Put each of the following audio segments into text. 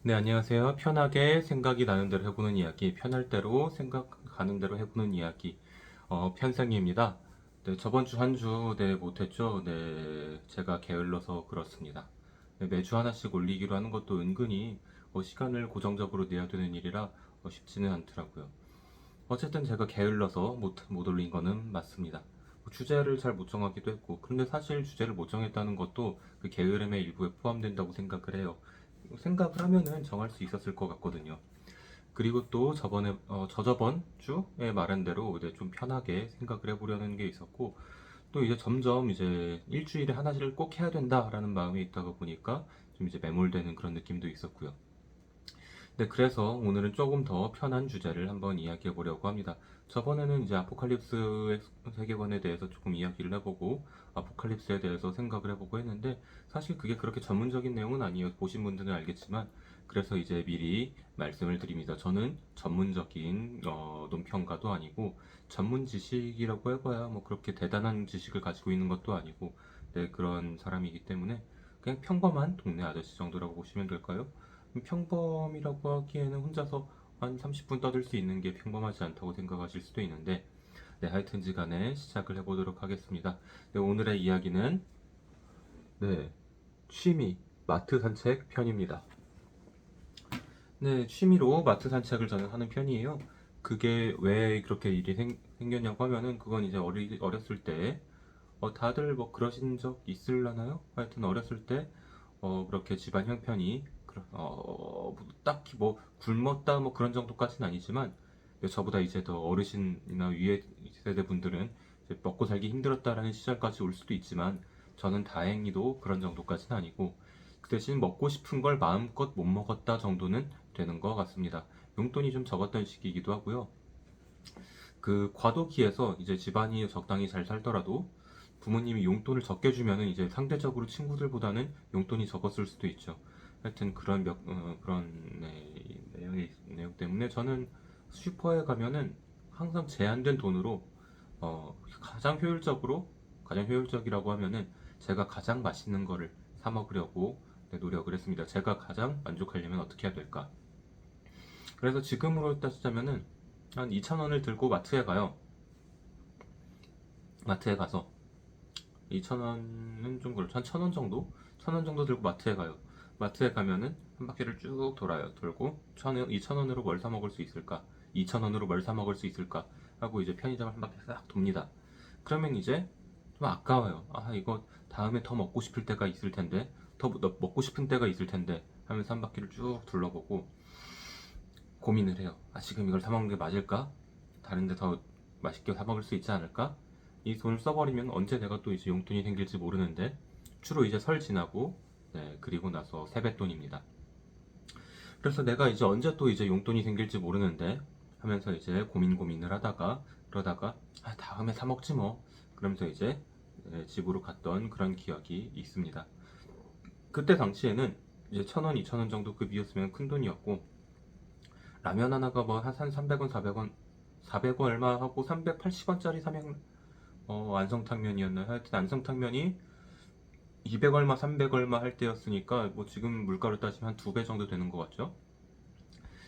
네, 안녕하세요. 편하게 생각이 나는 대로 해보는 이야기, 편할 대로 생각 가는 대로 해보는 이야기, 편생입니다. 네, 저번 주 한 주, 네, 못했죠? 네, 제가 게을러서 그렇습니다. 네, 매주 하나씩 올리기로 하는 것도 은근히 시간을 고정적으로 내야 되는 일이라 쉽지는 않더라고요. 어쨌든 제가 게을러서 못 올린 거는 맞습니다. 주제를 잘 못 정하기도 했고, 그런데 사실 주제를 못 정했다는 것도 그 게으름의 일부에 포함된다고 생각을 해요. 생각을 하면은 정할 수 있었을 것 같거든요. 그리고 또 저저번 주에 말한 대로 이제 좀 편하게 생각을 해보려는 게 있었고, 또 이제 점점 이제 일주일에 하나씩을 꼭 해야 된다라는 마음이 있다가 보니까 좀 이제 매몰되는 그런 느낌도 있었고요. 네, 그래서 오늘은 조금 더 편한 주제를 한번 이야기해 보려고 합니다. 저번에는 이제 아포칼립스의 세계관에 대해서 조금 이야기를 해보고, 아포칼립스에 대해서 생각을 해보고 했는데, 사실 그게 그렇게 전문적인 내용은 아니에요. 보신 분들은 알겠지만, 그래서 이제 미리 말씀을 드립니다. 저는 전문적인, 논평가도 아니고, 전문 지식이라고 해봐야 뭐 그렇게 대단한 지식을 가지고 있는 것도 아니고, 네, 그런 사람이기 때문에, 그냥 평범한 동네 아저씨 정도라고 보시면 될까요? 평범이라고 하기에는 혼자서 한 30분 떠들 수 있는 게 평범하지 않다고 생각하실 수도 있는데, 네, 하여튼지 간에 시작을 해보도록 하겠습니다. 네, 오늘의 이야기는, 네, 취미, 마트 산책 편입니다. 네, 취미로 마트 산책을 저는 하는 편이에요. 그게 왜 그렇게 생겼냐고 하면은, 그건 이제 어렸을 때, 다들 뭐 그러신 적 있을라나요? 하여튼 어렸을 때 그렇게 집안 형편이 딱히 뭐 굶었다 뭐 그런 정도까지는 아니지만 저보다 이제 더 어르신이나 위에 세대 분들은 이제 먹고 살기 힘들었다라는 시절까지 올 수도 있지만 저는 다행히도 그런 정도까지는 아니고 그 대신 먹고 싶은 걸 마음껏 못 먹었다 정도는 되는 것 같습니다. 용돈이 좀 적었던 시기이기도 하고요. 그 과도기에서 이제 집안이 적당히 잘 살더라도 부모님이 용돈을 적게 주면은 이제 상대적으로 친구들보다는 용돈이 적었을 수도 있죠. 하여튼 그런 내용 때문에 저는 슈퍼에 가면은 항상 제한된 돈으로 가장 가장 효율적이라고 하면은 제가 가장 맛있는 거를 사 먹으려고 네, 노력을 했습니다. 제가 가장 만족하려면 어떻게 해야 될까? 그래서 지금으로 따지자면은 한 2,000원을 들고 마트에 가요. 마트에 가서 2,000원은 좀 그렇죠. 한 1,000원 정도? 1,000원 정도 들고 마트에 가요. 마트에 가면은 한 바퀴를 쭉 돌아요. 돌고 2,000원으로 뭘 사 먹을 수 있을까? 2,000원으로 뭘 사 먹을 수 있을까? 하고 이제 편의점을 한 바퀴 싹 돕니다. 그러면 이제 좀 아까워요. 아, 이거 다음에 더 먹고 싶을 때가 있을 텐데, 더 먹고 싶은 때가 있을 텐데 하면서 한 바퀴를 쭉 둘러보고 고민을 해요. 아, 지금 이걸 사 먹는 게 맞을까? 다른데 더 맛있게 사 먹을 수 있지 않을까? 이 돈을 써버리면 언제 내가 또 이제 용돈이 생길지 모르는데 주로 이제 설 지나고 네, 그리고 나서 세뱃돈입니다. 그래서 내가 이제 언제 또 이제 용돈이 생길지 모르는데 하면서 이제 고민을 하다가 그러다가 아, 다음에 사 먹지 뭐 그러면서 이제 네, 집으로 갔던 그런 기억이 있습니다. 그때 당시에는 이제 1,000원, 2,000원 정도 급이었으면 큰 돈이었고 라면 하나가 뭐 한 300원, 400원, 400원 얼마 하고 380원짜리 사면 안성탕면이었나요? 하여튼 안성탕면이 200 얼마, 300 얼마 할 때였으니까 뭐 지금 물가로 따지면 한 2배 정도 되는 것 같죠?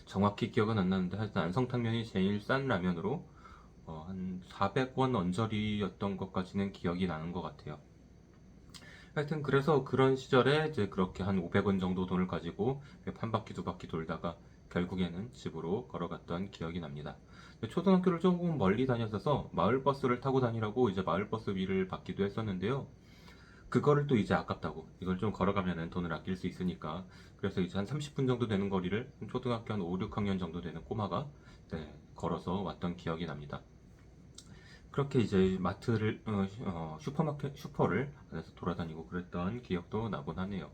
정확히 기억은 안 나는데 하여튼 안성탕면이 제일 싼 라면으로 한 400원 언저리였던 것까지는 기억이 나는 것 같아요. 하여튼 그래서 그런 시절에 이제 그렇게 한 500원 정도 돈을 가지고 한 바퀴 두 바퀴 돌다가 결국에는 집으로 걸어갔던 기억이 납니다. 초등학교를 조금 멀리 다녔어서 마을버스를 타고 다니라고 이제 마을버스비를 받기도 했었는데요. 그거를 또 이제 아깝다고 이걸 좀 걸어가면은 돈을 아낄 수 있으니까 그래서 이제 한 30분 정도 되는 거리를 초등학교 한 5, 6학년 정도 되는 꼬마가 네, 걸어서 왔던 기억이 납니다. 그렇게 이제 슈퍼를 안에서 돌아다니고 그랬던 기억도 나곤 하네요.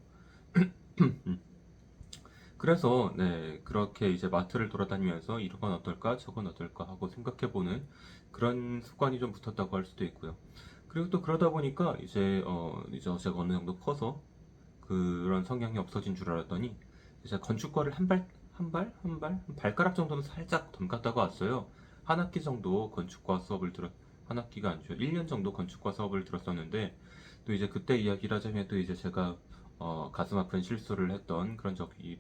그래서 네, 그렇게 이제 마트를 돌아다니면서 이런 건 어떨까, 저건 어떨까 하고 생각해보는 그런 습관이 좀 붙었다고 할 수도 있고요. 그리고 또 그러다 보니까 이제 제가 어느 정도 커서 그런 성향이 없어진 줄 알았더니 이제 건축과를 한 발가락 정도는 살짝 덤갔다가 왔어요. 한 학기 정도 한 학기가 아니죠. 1년 정도 건축과 수업을 들었었는데 또 이제 그때 이야기를 하자면 또 이제 제가 가슴 아픈 실수를 했던 그런 적이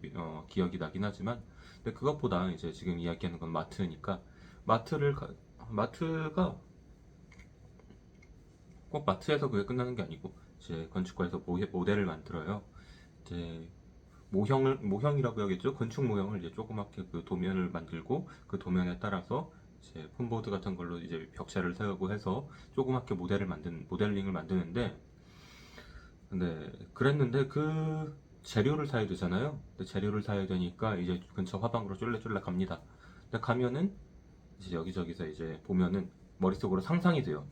기억이 나긴 하지만, 근데 그것보다 이제 지금 이야기하는 건 마트니까, 마트가 꼭 마트에서 그게 끝나는 게 아니고 이제 건축과에서 모델을 만들어요. 이제 모형이라고 하겠죠. 건축 모형을 이제 조그맣게 그 도면을 만들고 그 도면에 따라서 이제 폼보드 같은 걸로 이제 벽체를 세우고 해서 조그맣게 모델링을 만드는데, 근데 그랬는데 그 재료를 사야 되잖아요. 근데 재료를 사야 되니까 이제 근처 화방으로 쫄래쫄래 갑니다. 근데 가면은 이제 여기저기서 이제 보면은 머릿속으로 상상이 돼요.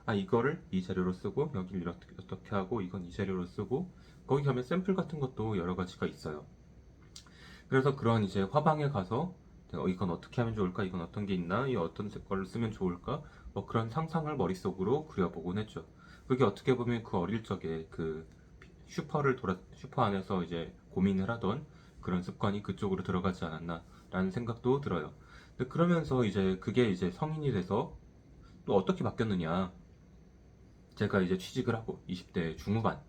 아, 이거를 이 재료로 쓰고 여기를 이렇게 어떻게 하고 이건 이 재료로 쓰고, 거기 가면 샘플 같은 것도 여러 가지가 있어요. 그래서 그런 이제 화방에 가서 이건 어떻게 하면 좋을까, 이건 어떤 게 있나, 이 어떤 걸 쓰면 좋을까, 뭐 그런 상상을 머릿속으로 그려보곤 했죠. 그게 어떻게 보면 그 어릴 적에 그 슈퍼 안에서 이제 고민을 하던 그런 습관이 그쪽으로 들어가지 않았나라는 생각도 들어요. 근데 그러면서 이제 그게 이제 성인이 돼서 또 어떻게 바뀌었느냐. 제가 이제 취직을 하고 20대 중후반,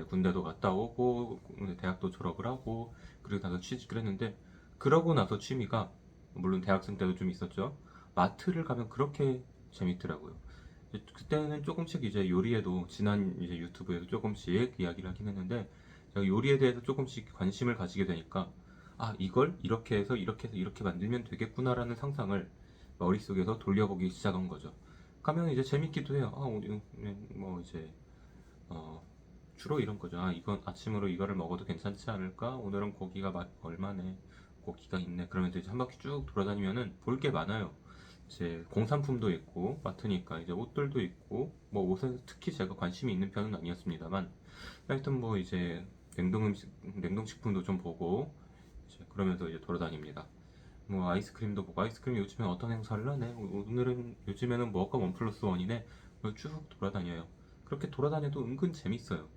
군대도 갔다 오고 대학도 졸업을 하고 그리고 나서 취직을 했는데, 그러고 나서 취미가, 물론 대학생 때도 좀 있었죠. 마트를 가면 그렇게 재밌더라고요. 그때는 조금씩 이제 요리에도, 지난 이제 유튜브에도 조금씩 이야기를 하긴 했는데, 제가 요리에 대해서 조금씩 관심을 가지게 되니까, 아, 이걸 이렇게 해서 이렇게 만들면 되겠구나라는 상상을 머릿속에서 돌려보기 시작한 거죠. 가면 이제 재밌기도 해요. 아, 오늘 뭐 이제 어, 주로 이런 거죠. 아, 이건 아침으로 이거를 먹어도 괜찮지 않을까? 오늘은 고기가 얼마네? 고기가 있네. 그러면서 이제 한 바퀴 쭉 돌아다니면은 볼 게 많아요. 이제 공산품도 있고, 마트니까 이제 옷들도 있고, 뭐 옷은 특히 제가 관심이 있는 편은 아니었습니다만, 하여튼 뭐 이제 냉동식품도 좀 보고, 이제 그러면서 이제 돌아다닙니다. 뭐 아이스크림도 보고, 아이스크림 요즘에 어떤 행사를 하네? 오늘은 요즘에는 뭐가 원 플러스 원이네? 쭉 돌아다녀요. 그렇게 돌아다녀도 은근 재밌어요.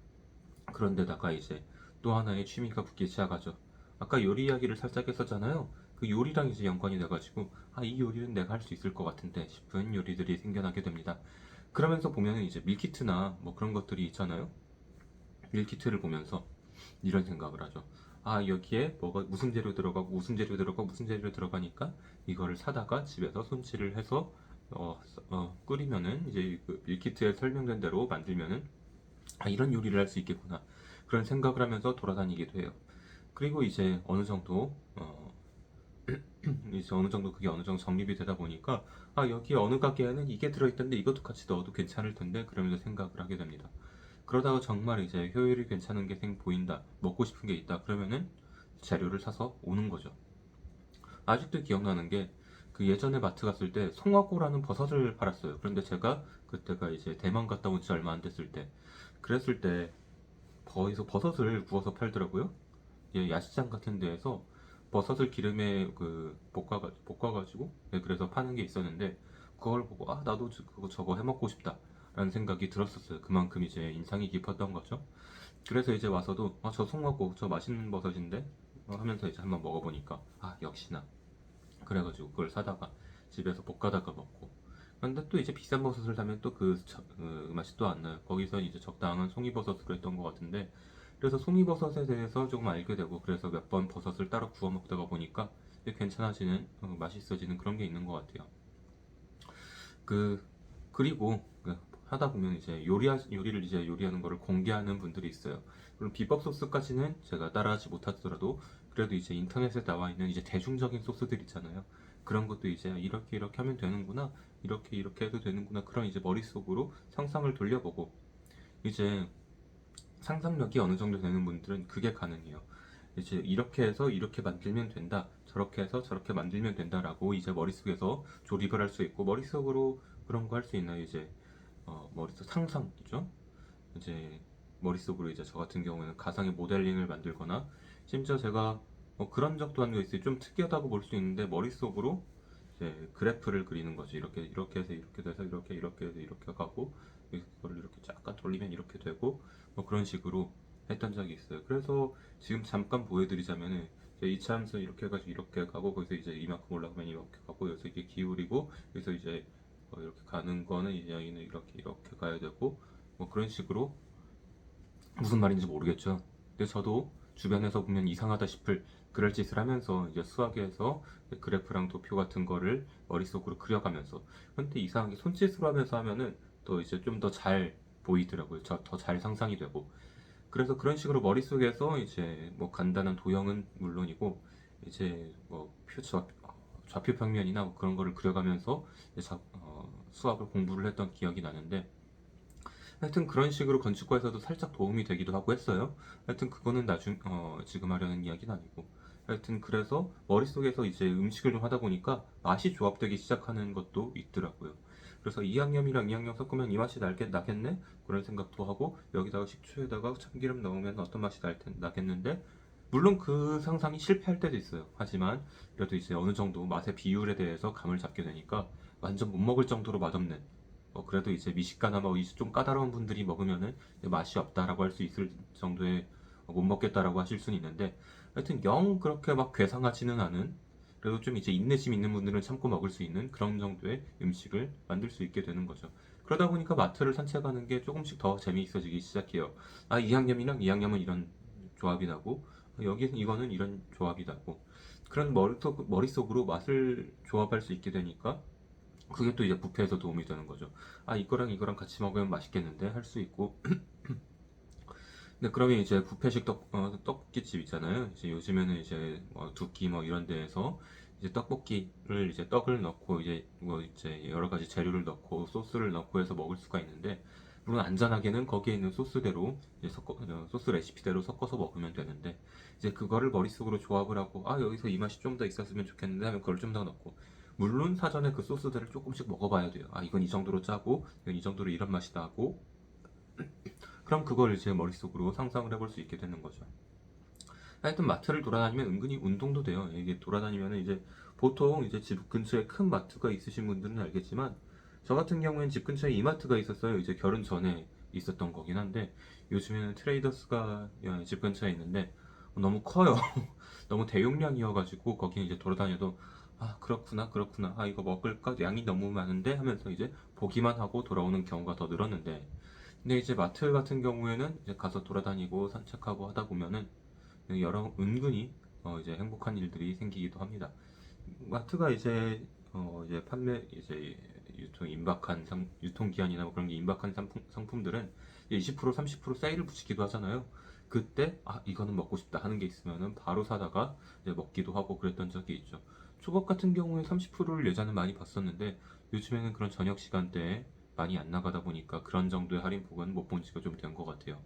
그런데다가 이제 또 하나의 취미가 붙기 시작하죠. 아까 요리 이야기를 살짝 했었잖아요. 그 요리랑 이제 연관이 돼가지고, 아, 이 요리는 내가 할 수 있을 것 같은데 싶은 요리들이 생겨나게 됩니다. 그러면서 보면은 이제 밀키트나 뭐 그런 것들이 있잖아요. 밀키트를 보면서 이런 생각을 하죠. 아, 여기에 뭐가 무슨 재료 들어가고 무슨 재료 들어가고 무슨 재료 들어가니까 이거를 사다가 집에서 손질을 해서 끓이면은 이제 그 밀키트에 설명된 대로 만들면은, 아, 이런 요리를 할 수 있겠구나, 그런 생각을 하면서 돌아다니기도 해요. 그리고 이제 어느 정도 그게 어느 정도 정립이 되다 보니까, 아, 여기 어느 가게에는 이게 들어있던데 이것도 같이 넣어도 괜찮을 텐데, 그러면서 생각을 하게 됩니다. 그러다가 정말 이제 효율이 괜찮은 게 보인다, 먹고 싶은 게 있다, 그러면은 재료를 사서 오는 거죠. 아직도 기억나는 게, 그 예전에 마트 갔을 때 송화고라는 버섯을 팔았어요. 그런데 제가 그때가 이제 대만 갔다 온 지 얼마 안 됐을 때, 그랬을 때 거기서 버섯을 구워서 팔더라고요. 예, 야시장 같은 데에서 버섯을 기름에 볶아가지고, 네, 그래서 파는 게 있었는데, 그걸 보고, 아, 나도 그거 저거 해 먹고 싶다 라는 생각이 들었었어요. 그만큼 이제 인상이 깊었던 거죠. 그래서 이제 와서도, 아, 저 송하고 저 맛있는 버섯인데 하면서 이제 한번 먹어보니까, 아, 역시나, 그래가지고 그걸 사다가 집에서 볶아다가 먹고. 근데 또 이제 비싼 버섯을 사면 또 그 맛이 또 안 나요. 거기서 이제 적당한 송이버섯으로 했던 것 같은데, 그래서 송이버섯에 대해서 조금 알게 되고, 그래서 몇 번 버섯을 따로 구워 먹다가 보니까 이제 괜찮아지는, 맛있어지는 그런 게 있는 것 같아요. 그 그리고 하다 보면 이제 요리를 이제 요리하는 거를 공개하는 분들이 있어요. 물론 비법 소스까지는 제가 따라하지 못하더라도, 그래도 이제 인터넷에 나와 있는 이제 대중적인 소스들 있잖아요. 그런 것도 이제 이렇게 이렇게 하면 되는구나, 이렇게 이렇게 해도 되는구나, 그런 이제 머릿속으로 상상을 돌려보고, 이제 상상력이 어느 정도 되는 분들은 그게 가능해요. 이제 이렇게 해서 이렇게 만들면 된다, 저렇게 해서 저렇게 만들면 된다라고 이제 머릿속에서 조립을 할 수 있고, 머릿속으로 그런 거 할 수 있나요? 이제 머릿속 상상이죠. 이제 머릿속으로 이제 저 같은 경우에는 가상의 모델링을 만들거나, 심지어 제가 그런 적도 한 적 있어요. 좀 특이하다고 볼 수 있는데, 머릿속으로 이제 그래프를 그리는 거지. 이렇게 이렇게 해서 이렇게 돼서 이렇게 해서 이렇게 가고, 이거를 이렇게 잠깐 돌리면 이렇게 되고, 뭐 그런 식으로 했던 적이 있어요. 그래서 지금 잠깐 보여드리자면은, 이제 이차함수 이렇게 해가지고 이렇게 가고, 거기서 이제 이만큼 올라가면 이렇게 가고, 여기서 이게 기울이고, 여기서 이제 이렇게 가는 거는 이제 여기는 이렇게 가야 되고, 뭐 그런 식으로 무슨 말인지 모르겠죠. 근데 저도 주변에서 보면 이상하다 싶을 그럴 짓을 하면서 이제 수학에서 그래프랑 도표 같은 거를 머릿속으로 그려가면서, 근데 이상하게 손짓으로 하면서 하면은 또 이제 좀 더 잘 보이더라고요. 더 잘 상상이 되고. 그래서 그런 식으로 머릿속에서 이제 뭐 간단한 도형은 물론이고 이제 뭐 좌표 평면이나 뭐 그런 거를 그려가면서 이제 수학을 공부를 했던 기억이 나는데, 하여튼 그런 식으로 건축과에서도 살짝 도움이 되기도 하고 했어요. 하여튼 그거는 지금 하려는 이야기는 아니고. 하여튼 그래서 머릿속에서 이제 음식을 좀 하다 보니까 맛이 조합되기 시작하는 것도 있더라고요. 그래서 이 양념이랑 이 양념 섞으면 이 맛이 나겠네? 그런 생각도 하고, 여기다가 식초에다가 참기름 넣으면 어떤 맛이 나겠는데, 물론 그 상상이 실패할 때도 있어요. 하지만 그래도 이제 어느 정도 맛의 비율에 대해서 감을 잡게 되니까 완전 못 먹을 정도로 맛없는, 그래도 이제 미식가나 뭐 이제 좀 까다로운 분들이 먹으면은 맛이 없다라고 할 수 있을 정도의, 못 먹겠다라고 하실 수는 있는데, 하여튼 영 그렇게 막 괴상하지는 않은, 그래도 좀 이제 인내심 있는 분들은 참고 먹을 수 있는 그런 정도의 음식을 만들 수 있게 되는 거죠. 그러다 보니까 마트를 산책하는 게 조금씩 더 재미있어지기 시작해요. 아, 이 양념이랑 이 양념은 이런 조합이 나고, 여기는 이거는 이런 조합이 나고, 그런 머릿속으로 맛을 조합할 수 있게 되니까 그게 또 이제 뷔페에서 도움이 되는 거죠. 아, 이거랑 이거랑 같이 먹으면 맛있겠는데 할 수 있고. 근데 그러면 이제 뷔페식 떡볶이집 있잖아요. 이제 요즘에는 이제 뭐 두끼 뭐 이런 데에서 이제 떡볶이를 이제 떡을 넣고 이제 뭐 이제 여러 가지 재료를 넣고 소스를 넣고 해서 먹을 수가 있는데, 물론 안전하게는 거기에 있는 소스대로 이제 소스 레시피대로 섞어서 먹으면 되는데, 이제 그거를 머릿속으로 조합을 하고, 아, 여기서 이 맛이 좀 더 있었으면 좋겠는데 하면 그걸 좀 더 넣고, 물론 사전에 그 소스들을 조금씩 먹어봐야 돼요. 아, 이건 이 정도로 짜고 이건 이 정도로 이런 맛이 나고, 그럼 그걸 이제 머릿속으로 상상을 해볼 수 있게 되는 거죠. 하여튼 마트를 돌아다니면 은근히 운동도 돼요. 이게 돌아다니면 이제 보통 이제 집 근처에 큰 마트가 있으신 분들은 알겠지만, 저 같은 경우엔 집 근처에 이마트가 있었어요. 이제 결혼 전에 있었던 거긴 한데, 요즘에는 트레이더스가 집 근처에 있는데 너무 커요. 너무 대용량이어가지고 거기 이제 돌아다녀도, 아, 그렇구나 그렇구나, 아, 이거 먹을까, 양이 너무 많은데 하면서 이제 보기만 하고 돌아오는 경우가 더 늘었는데, 근데 이제 마트 같은 경우에는 이제 가서 돌아다니고 산책하고 하다 보면은 여러 은근히 이제 행복한 일들이 생기기도 합니다. 마트가 이제 판매 이제 유통 기한이나 뭐 그런 게 임박한 상품들은 20% 30% 세일을 붙이기도 하잖아요. 그때 아, 이거는 먹고 싶다 하는 게 있으면은 바로 사다가 이제 먹기도 하고 그랬던 적이 있죠. 초밥 같은 경우에 30%를 예전에 많이 봤었는데, 요즘에는 그런 저녁 시간대에 많이 안 나가다 보니까 그런 정도의 할인폭은 못 본 지가 좀 된 것 같아요.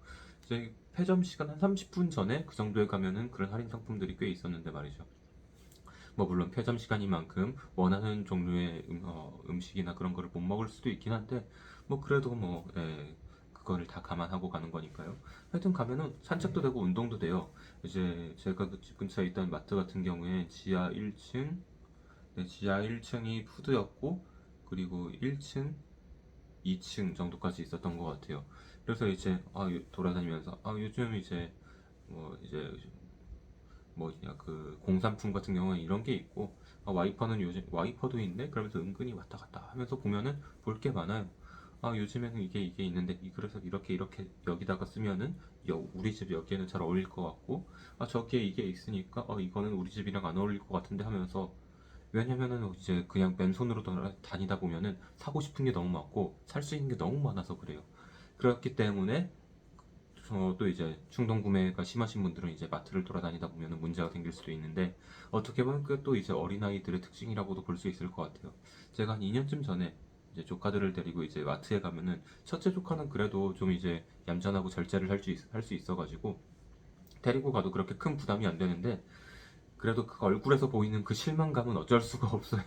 이제 폐점 시간 한 30분 전에 그 정도에 가면은 그런 할인 상품들이 꽤 있었는데 말이죠. 뭐 물론 폐점 시간인 만큼 원하는 종류의 음식이나 그런 거를 못 먹을 수도 있긴 한데, 뭐 그래도 뭐 그거를 다 감안하고 가는 거니까요. 하여튼 가면은 산책도 되고 운동도 돼요. 이제 제가 그 집 근처에 있던 마트 같은 경우에 지하 1층, 네, 지하 1층이 푸드였고, 그리고 1층, 2층 정도까지 있었던 것 같아요. 그래서 이제 돌아다니면서 요즘 이제 이제 뭐냐 그 공산품 같은 경우는 이런 게 있고, 와이퍼는 요즘 와이퍼도 있네 그러면서 은근히 왔다 갔다 하면서 보면은 볼 게 많아요. 아, 요즘에는 이게 있는데 그래서 이렇게 여기다가 쓰면은 우리 집 여기에는 잘 어울릴 것 같고, 아, 저기에 이게 있으니까 이거는 우리 집이랑 안 어울릴 것 같은데 하면서, 왜냐면은 이제 그냥 맨손으로 다니다 보면은 사고 싶은 게 너무 많고 살 수 있는 게 너무 많아서 그래요. 그렇기 때문에 또 이제 충동 구매가 심하신 분들은 이제 마트를 돌아다니다 보면 문제가 생길 수도 있는데, 어떻게 보면 그또 이제 어린아이들의 특징이라고도 볼 수 있을 것 같아요. 제가 한 2년쯤 전에 이제 조카들을 데리고 이제 마트에 가면은, 첫째 조카는 그래도 좀 이제 얌전하고 절제를 할 수 있어가지고 데리고 가도 그렇게 큰 부담이 안 되는데, 그래도 그 얼굴에서 보이는 그 실망감은 어쩔 수가 없어요.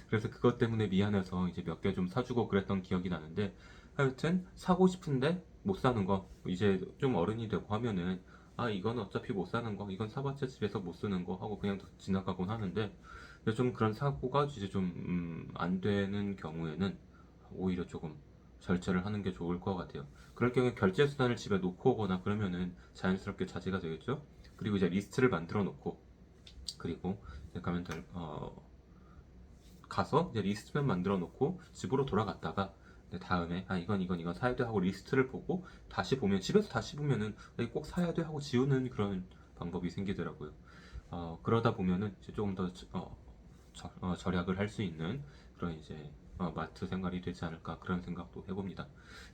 그래서 그것 때문에 미안해서 이제 몇 개 좀 사주고 그랬던 기억이 나는데, 하여튼 사고 싶은데 못 사는 거, 이제 좀 어른이 되고 하면은 아, 이건 어차피 못 사는 거, 이건 사봤자 집에서 못 쓰는 거 하고 그냥 지나가곤 하는데, 좀 그런 사고가 이제 좀 안 되는 경우에는 오히려 조금 절제를 하는 게 좋을 것 같아요. 그럴 경우에 결제 수단을 집에 놓고 오거나 그러면은 자연스럽게 자제가 되겠죠. 그리고 이제 리스트를 만들어 놓고, 그리고 이제 가면 가서 이제 리스트만 만들어 놓고 집으로 돌아갔다가 네, 다음에 이건 사야 돼 하고 리스트를 보고 다시 보면 집에서 다시 보면은 이거 꼭 사야 돼 하고 지우는 그런 방법이 생기더라고요. 그러다 보면은 이제 조금 더 절약을 할 수 있는 그런 이제 마트 생활이 되지 않을까 그런 생각도 해봅니다.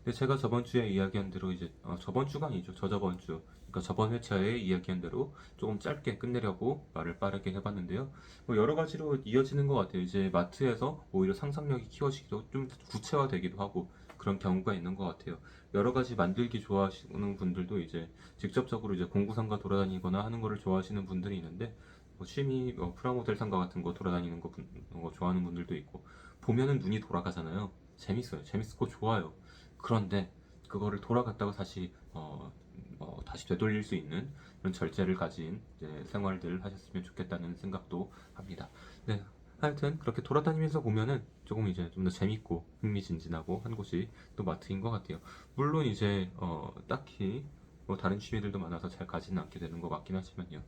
근데 제가 저번 주에 이야기한 대로 이제 저번 주가 아니죠. 저저번 주. 그러니까 저번 회차에 이야기한 대로 조금 짧게 끝내려고 말을 빠르게 해봤는데요. 뭐 여러 가지로 이어지는 것 같아요. 이제 마트에서 오히려 상상력이 키워지기도 좀 구체화되기도 하고 그런 경우가 있는 것 같아요. 여러 가지 만들기 좋아하시는 분들도 이제 직접적으로 이제 공구상가 돌아다니거나 하는 거를 좋아하시는 분들이 있는데 뭐 취미 프라모델 상가 같은 거 돌아다니는 거 좋아하는 분들도 있고 보면은 눈이 돌아가잖아요. 재밌어요. 재밌고 좋아요. 그런데 그거를 돌아갔다가 다시 되돌릴 수 있는 그런 절제를 가진 이제 생활들 하셨으면 좋겠다는 생각도 합니다. 네, 하여튼 그렇게 돌아다니면서 보면은 조금 이제 좀 더 재밌고 흥미진진하고 한 곳이 또 마트인 것 같아요. 물론 이제 딱히 뭐 다른 취미들도 많아서 잘 가지는 않게 되는 것 같긴 하지만요.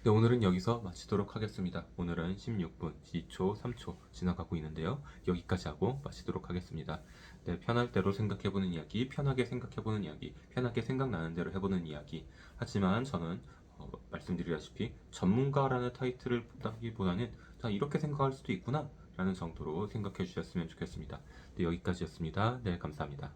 네, 오늘은 여기서 마치도록 하겠습니다. 오늘은 16분, 2초, 3초 지나가고 있는데요. 여기까지 하고 마치도록 하겠습니다. 네, 편할 대로 생각해보는 이야기, 편하게 생각해보는 이야기, 편하게 생각나는 대로 해보는 이야기. 하지만 저는 말씀드리다시피 전문가라는 타이틀을 보다기보다는 이렇게 생각할 수도 있구나 라는 정도로 생각해 주셨으면 좋겠습니다. 네, 여기까지였습니다. 네, 감사합니다.